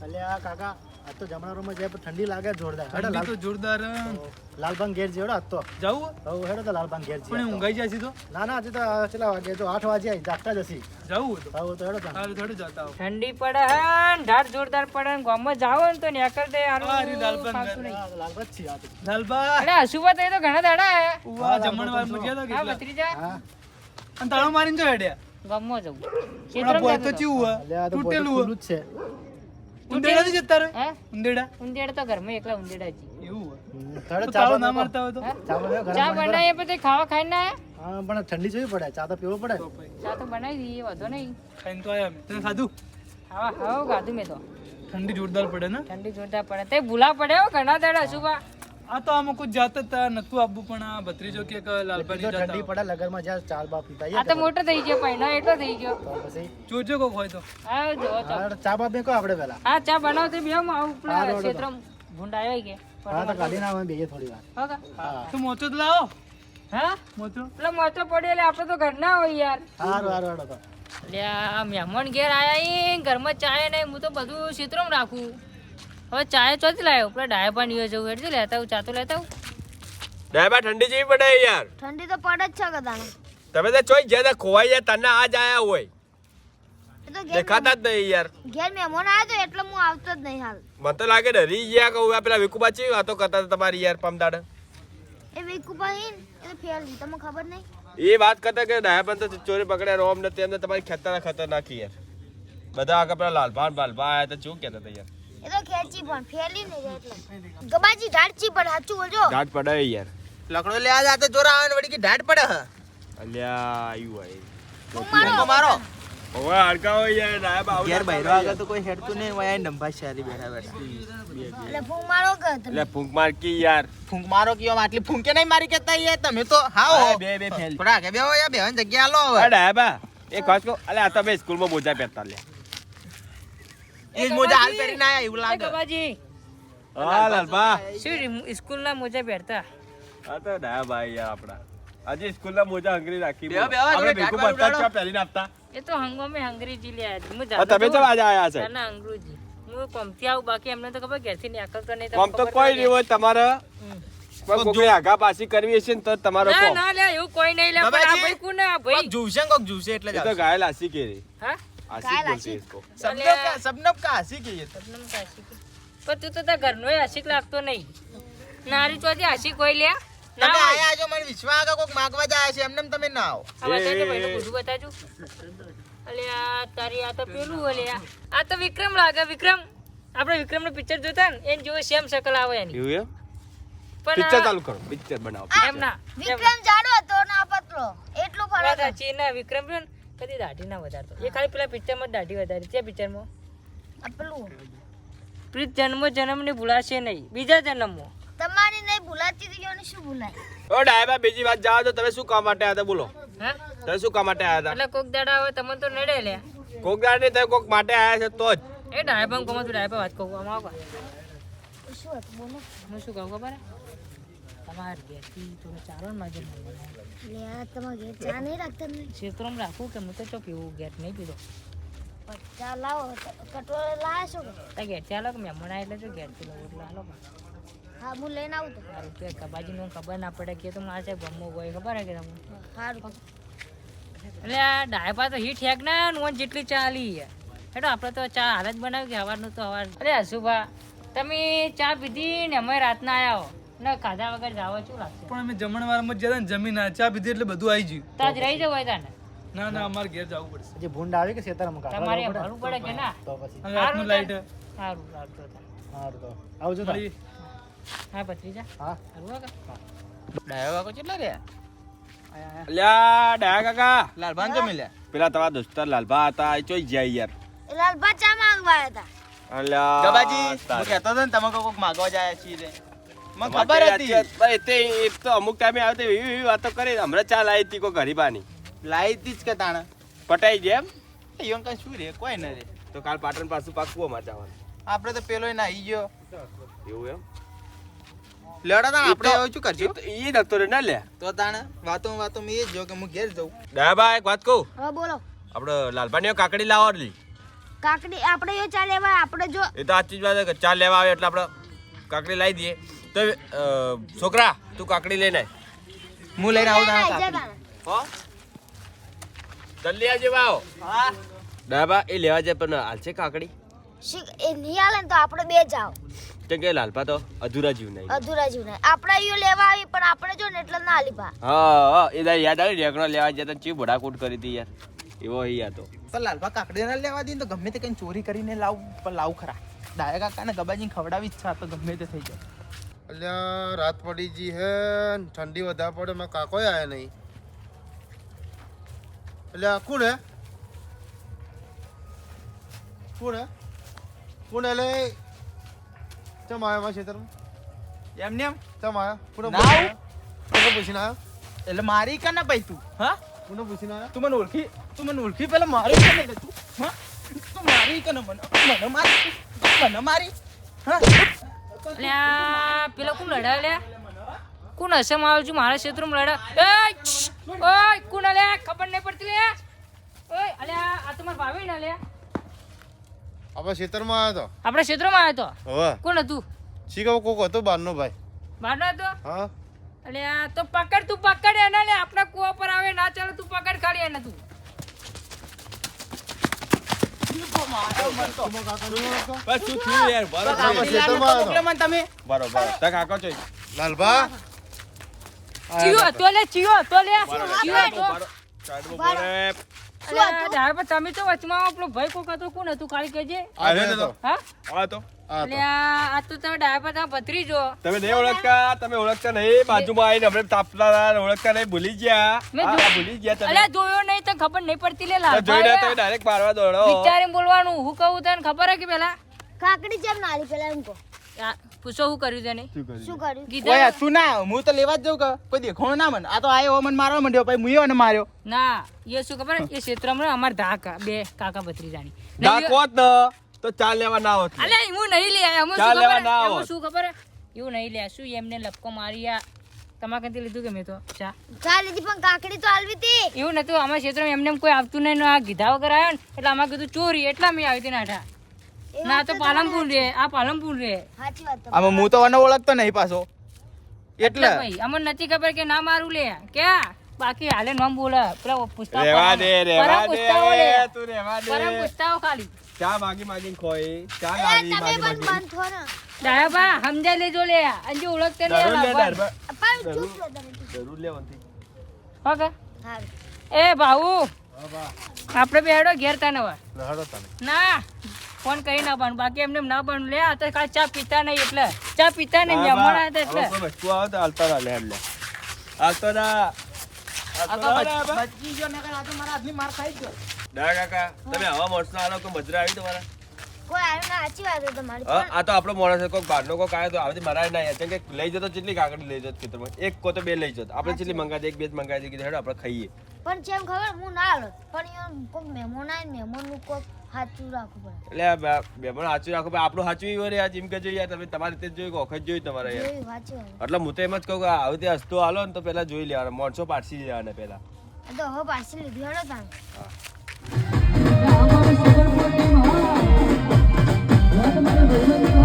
અલ્યા કાકા આ તો જમણારોમાં જાય પણ ઠંડી લાગે જોરદાર. ઠંડી તો જોરદાર. લાલબાગ ઘેર જેવડો આ તો જાવું હવે હેડો તો લાલબાગ ઘેર પણ ઊંઘાઈ જાય તો ના ના હજી તો કેટલા વાગે તો 8 વાગે આવી જાગતા જ હશી. જાવું તો હવે તો હેડો તો હાલ થોડું જતા આવો. ઠંડી પડે હે ઢાળ જોરદાર પડે ને ગામમાં જાવ ને તો નેકર દે હારું અરે લાલબાગ ફાવતું નહીં. લાલબાગ છે આ તો. લાલબા અરે હસુબા તો એ તો ઘણા દાડા હે. ઉવા જમણવાર માં ગયા તો હા કેટલા ભત્રીજા હા અને તાળો મારીને જો હેડ્યા ગામમાં જવું પણ આ બોય તો ચીવું અલ્યા આ તો તૂટેલું ખુલ્લું જ છે. ઉંદેડા થી જતા રે હે ઉંદેડા ઉંદેડા તો ઘરમાં એકલા ઉંદેડા જી એવું હેડો તો ચા તાળો ના બનાવો. મારતા હોય તો ચા બનાવો, ગરમ ચા પાણી બનાવીએ પછી ખાવા ખાઈને ના આયા? બનાવો. હા પણ ઠંડી જોવી પડે ચા તો પીવો પડે. ચા તો બનાવી દઈએ વધો નહીં. ખાઈને તો આયા અમે તને ખાધું હા હા ગાધું મેં તો. ઠંડી જોરદાર પડે ને ઠંડી જોરદાર પડે તે ભૂલા પડે હો ઘણા દાડા હસુબા. આ તો આમાં કોઈ જાત જ નતું આપવું પણ આ ભત્રીજો કે લાલબાની તો જાત ઠંડી પડે લગરમાં જ્યાં ચાર બા પીતા આ તો મોટો થઈ ગયો પૈનો એટલો થઈ ગયો. તો પછી જોજો કોક હોય તો હા જો ચા. હા, ચા બા મેકો આપણે પેલા. હા ચા બનાવતી બે હું આવું હા, પેલા રોડો તો. ક્ષેત્રમ ભૂંડ આવ્યો કે હા તો કાઢી ના આવે બેહીએ થોડી વાર. હા હા તો મોચો તો લાવો હા મોચો પેલો મોચો પડ્યો એટલે આપણે તો ઘર ના હોય યાર. હારું હારું હેડો તો. એટલે આ મહેમાન ઘેર આયા ઈ ઘરમાં ચાય નહીં હું તો બધું ક્ષેત્રમાં રાખું. હવે ચાય ચોથી લાવ્યો પેલા ડાયા પાણી જવું એટલે લેતા આવું ચા તો લેતા આવું. ડાયબા ઠંડી જેવી પડે યાર. ઠંડી તો પડે જ છે કદાને. તમે તો ચોઈ જ્યાં ખોવાઈ જાય તને આજ આયા હોય એ તો ઘેર દેખાતા જ નહીં યાર. ઘેર મહેમાન આવ્યો તો એટલે હું આવતો જ નહીં હાલ. મને તો લાગે ડરી ગયા કહું આ પેલા વિકુબા ચી વાતો કરતા હતા તમારી યાર પમદાડ. એ વિકુભાઈ એ તો ફેલ તમને ખબર નહીં. એ વાત કરતા કે ડાયબા તો ચોરી પકડ્યા રોમ ને તેમને તમારી ખતરનાક યાર. બધા આગળ પેલા લાલભાન બાલભા આયા તો શું કહેતા હતા યાર. એ તો ખેંચી પણ ફેલી નહીં એટલે ગબાજી ઢાળચી પણ સાચું બોલજો. ઘાટ પડે યાર. લકડો લે આજ આ તો જોરા આવે ને વળી કે ઢાટ પડે હ અલ્યા આયુ આય. હું મારો ઓય હડકા હોય યાર ડાયબા આવું ઘેર ના બૈરો કરે આગળ યાર. તો કોઈ હેડતું નહીં હોય નંભા શારી બેઠા બેઠા એટલે ફૂંક મારો કે તમે એટલે ફૂંક માર કી યાર. ફૂંક મારો કયો આટલી ફૂંકે નહીં મારી કેતા યાર તમે તો હાઓ બે બે ફેલ. થોડા કે બેહો યાર બેહન જગ્યા આલો આ હવે ડાયબા એક વાત કહું અલ્યા આ તમે સ્કૂલમાં મોજા પહેરતા લે. એ જ મોજા હાલ પહેરીને આયા એવું એ લાગે ગબાજી હા લાલભા. શું સ્કૂલના મોજા પહેરતા? આ તો ડાયબા યાર આપડા. આજે સ્કૂલના મોજા હંગરી રાખી. બેહો, બેહો, આપણે જોડે ભેગું ઢાંકવાનું બરતા ઉડાડો. ચા પહેરીને આપતા. એ તો હંગોમે અંગ્રેજી લે આજ હું આ તમે ચમ આજે આયા છે? ના અંગ્રેજી હું કોમથી આવું બાકી એમને તો ખબર ઘેરથી નીકળતો નહીં. કોમ તો કોઈ નહીં હોય તમારે પણ કોકને આગા પાછી કરવી હશે ને તો તમારો ના કોમ. ના લે એવું કોઈ નહીં લે પણ આ બાબાજી. ભાઈ કોને આ ભાઈ કોક જુશે ને કોક જુશે એટલે એ તો જાવ ઘાયલ આસી કે રે. હા આસી ઘાયલ બોલતી આશિક. इसको. સબનમ કા હસી કે યાર સપનમ તો આશિક. પણ તું તો તાર ઘરનોય આશિક લાગતો નહીં. નારી ચોથી આશિક હોય લે ના તમે હોય. આયા આજો મને વિશ્વાસ આગળ કોક માગવા જાય છે એમને તમે ના આવો આ બતાજે એ, ભાઈને બધું બતાજો. અલે આ તારી આ તો પેલું ઓલે આ તો વિક્રમ લાગે. વિક્રમ આપણે વિક્રમનું પિક્ચર જોતા ને એને જેવો સેમ શકલ આવે એની. એવું એમ? પણ પિક્ચર આ- ચાલુ કરો પિક્ચર બનાવો એમ picture. ના વિક્રમ જાડો હતો ના પતલો એટલું વાત ફરક સાચી ના વિક્રમ રહ્યો ને કદી દાઢી ના વધારતો. એ ખાલી પેલા પિક્ચરમાં જ દાઢી વધારી છે. પિક્ચરમાં પેલું પ્રીત જન્મની ભૂલાશે નહીં બીજા જન્મમાં. તમારી નહીં ભૂલાતી તો એને શું ભૂલાય. ઓ ડાયબા બીજી વાત જાવ તો તમે શું કામ માટે આયા હતા બોલો. હા તમે શું કામ માટે આયા હતા? એટલે કોક દાડા હવે તમને તો નડે લે. કોક દાડ નહીં તમે કોક માટે આયા છે તો જ. એ ડાયબા કોમાં તું ડાયબા વાત કહું આમાં આવો. શું હતું બોલો. હું શું કહું ખબર હે? તમારે ઘેરથી થોડો ચારો ને માગે લે આ તમારે ઘેર ચા નહીં રાખતા ને ક્ષેત્રમાં રાખું કે હું તો ચો પીવું ઘેર નહીં પીધો. ચા લાવો કટોરો લાયા છો કે? તા ઘેર ચાલો કે મહેમાન આવે એટલે જો ઘેરથી લઉં એટલે હાલો. હા હું લઈને આવું તો મારું તો કબાજીનું ખબર ના પડે કે તો મારે ગમો હોય ખબર હે કે તમને. સારું એટલે આ ડાયપા તો હીટ હેક ના નોન જેટલી ચાલી હેડો આપણે તો ચા હાલ જ બનાવી કે હવારનું તો હવાર. અરે હસુભા તમે ચા પીધી ને અમે રાતના આયા હો ને ખાધા વગર જાવ શું લાગશે? પણ અમે જમણવારમાં જતા ને જમીન ચા પીધી એટલે બધું આવી ગયું તાજ રહી જવું હોય તાને ના ના અમારે ઘેર જવું પડશે હજી ભૂંડ આવી કે શેતારામાં કાઢવા તમારે જવું ભરવું પડે કે ના? તો પછી અને રાતનું લાઈટ સારું સારું તો હારું તો આવજો તાર. મળી હા ભત્રીજા હા સારું હો કે? ડાયો વાકો કેટલા રે અલ્યા ડાયા કાકા લાલભાન તો મિલ્યા પેલા તમારા દોસ્તાર લાલભા હતા એ ચોઈ જાય યાર. એ લાલભા ચા માંગવા આવ્યા હતા. અલ્યા ગબાજી હું તારે. કહેતો હતો ને તમે કોક માગવા જાય છીએ રે મને તમારે ખબર તો હતી યાદ છે. ભાઈ, તે એક તો અમુક ટાઈમે આવે તો એવી વાતો કરે હમણાં ચા લાવી હતી કોઈ ગરીબાની લાઈ તી જ કે તાણે પટાઈ જેમ. એવું કઈ શું રે કોઈ ન રે તો કાલ પાટણ પાછું પાકું અમારે જવાનું. આપણે તો પેલો ના આવી ગયો એવું એમ? લેવડા તાણ ઈ આપણે તો- હવે શું કરજો ઈ નતો રે ના લે. તો તાણે વાતો મેં એ જ જો કે હું ઘેર જઉં ડાયાબા એક વાત કહું હવે બોલો આપણે લાલભાની કાકડી લાવવા લી. કાકડી આપણે યો ચા લેવા આપણે જો એ તો સાચી જ વાત છે કે ચા લેવા આવે એટલે આપણે કાકડી લાવી દઈએ તો છોકરા તું કાકડી લઈને આય. હું લઈને આવું તારા આઈ જા કાકડી. તારા. હો જલ્દી આવજે ભાવ હા ડાબા એ લેવા જાય પણ હાલશે કાકડી એ નહીં આલે ને તો આપણે બે જાવ કેમ કે લાલપા તો અધૂરા જીવ નહીં અધૂરા જીવ નહીં આપણે યો લેવા આવી પણ આપણે જો ને એટલે ના આલી ભા હા એ તારી યાદ આવી રેકડો લેવા જતા ચી બોડાકૂટ કરી હતી યાર એવો અહીંયા તો પણ લાલભા કાકડી ના લેવા દે તો ગમે તે કઈ ચોરી કરીને લાવ પણ લાવ ખરા ડાયા કાકાને ગબાજીને ખવડાવી ઈચ્છા તો ગમે તે થઈ જાય. અલ્યા રાત પડી જી હે ન ઠંડી વધારે પડે માં કાકો આયા નહીં અલ્યા કોણ હે લે ચમ આયા માં ખેતરમાં એમને એમ ચમ આયા કોને ના આવું. પૂછીને આયા એટલે મારી કે ના ભાઈ તું હા કોને પૂછીને આયા તું મને ઓળખી પેલા મારી કે નહીં તું હા તું મારી કે મને મારી હા અલ્યા પેલો કોણ લડા લે કોણ હસમ આવે છું મારા ક્ષેત્રમાં લડા ઓય કોણ લે ખબર નહીં પડતી લે ઓય અલ્યા આ તો મારા ભાભી ને લે આપણે ખેતરમાં આયા તો આપણા ક્ષેત્રમાં આવ્યો તો હવે કોણ હતું શીખવ કોક હતો બહારનો ભાઈ બહારનો હતો હા અલ્યા તો પકડ તું પકડ એને લે આપણા કુવા પર આવે ના ચાલે તું પકડ ખાલી એને તું બસ શું થયું યાર બરોબર તમે બરોબર તા કાકો છે લાલભા ચિયો તો લે ચિયો તો લે ચિયો તો સાઈડમાં બોલે અલ્યા ડાયર પર તમે તો વચમાં આપણો ભાઈ કોક હતો કોણ હતું કાળી કહેજે આવ્યો તો હા આ તો અલ્યા આ તો તમે ડાયર પર તમે ભત્રીજો તમે નહીં ઓળખતા તમે ઓળખતા નહીં બાજુમાં આવીને આપણે તાપલા ઓળખતા નહીં ભૂલી ગયા મેં હા, જો- ભૂલી ગયા તમે અલ્યા જોયો નહીં તો ખબર નહીં પડતી લે તો લાલ જોઈને તમે ડાયરેક્ટ મારવા દોડો વિચારીને બોલવાનું હું કહું તને ખબર હે કે પેલા કાકડી જેમ ના આલી પેલા એમ કહો પૂછો શું કર્યું તેને શું કર્યું ઓય કીધા તું ના હું તો લેવા જ જાઉં કે કોઈ દેખાણું ના મને આ તો આયો મને મારવા માંડ્યો પછી મુયો ને માર્યો ના એ શું ખબર એ ક્ષેત્રમાં અમાર ધાકા બે કાકા ભત્રીજાની ડાકોત ન તો ચા લેવા ના હોત અલે હું નહીં લે આયા હું ચા શું લેવા ખબર ના હે? આવત. એમાં શું ખબર હે? એવું નહીં લે શું એમને લપકો મારી આ તમારા કંઈથી લીધું કે મેં તો ચા ચા લીધી પણ કાકડી તો આલવી હતી એવું નતું અમારા ક્ષેત્રમાં એમને એમ કોઈ આવતું નહીં ને આ ગીધા વગર આવ્યો ને એટલે અમારે કીધું ચોરી એટલા મેં આવી હતી નાઠા ના તો પાલનપુર રે આ પાલનપુર રે સાચી વાત આમાં હું તો મને ઓળખતો નહીં પાછો એટલે ભાઈ અમને નથી ખબર કે ના મારું લે ક્યાં બાકી હાલે નામ બોલે પેલા પૂછતા રેવા દે રેવા દે તું રેવા પરમ દે પૂછતાઓ ખાલી ચા માગી માગીને ખોઈ ચા તમે લાવી પણ માગી માગી બંધ થો ને ડાયાબા સમજાઈ લેજો લે અંજુ ઓળખતે ને જરૂર લે લાવવાનું. દરબાર પણ ચૂપ લો તમે જરૂર લે વંતી ઓકે હારું એ ભાઉ આપણે બેડો ઘેર તાને હવે લહડો તને ના ફોન કરી ના પણ બાકી એમને એમ ના પણ લે આ તો કાંઈ ચા પીતા નહીં એટલે ચા પીતા નહીં જમણ હતા એટલે હવે કોઈ વસ્તુ આવે તો હાલતા ના લે લે હાલતો ના આ તો બચી ગયો ને આ તો મારા હાથની માર ખાઈ ગયો ના કાકા તમે આવા માણસનો આલો કોઈ મજરા આવી તમારા કોઈ આવ્યું ના સાચી વાત છે તમારી હા આ તો આપણો માણસ છે કોઈ બહારનો કોઈ આવ્યો તો આવતી મરાય ના યાર કેમ કે લઈ જતો કેટલી કાકડી લઈ જતો ખેતરમાં એક કો તો બે લઈ જતો આપણે કેટલી મંગાવી એક બે જ મંગાવી દીધી હેડો આપણે ખાઈએ પણ જેમ ખબર હું ના આલો પણ યો કોક મહેમાન આવે મહેમાનનું કોક સાચું રાખવું પડે એટલે આ બેમણ સાચું રાખો ભાઈ આપણું સાચું હોય યાર જેમ કે જોઈએ તમે તમારી રીતે જ જોઈ કે વખત જોઈ તમારે યાર જોયું સાચી વાત એટલે હું તો એમ જ કહું કે આવી રીતે હસતો હાલો ને તો પેલા જોઈ લેવાનો માણસો પારસી જવાના પેલા આ તો હવે પાછી લીધી હેડો તાણ અમારી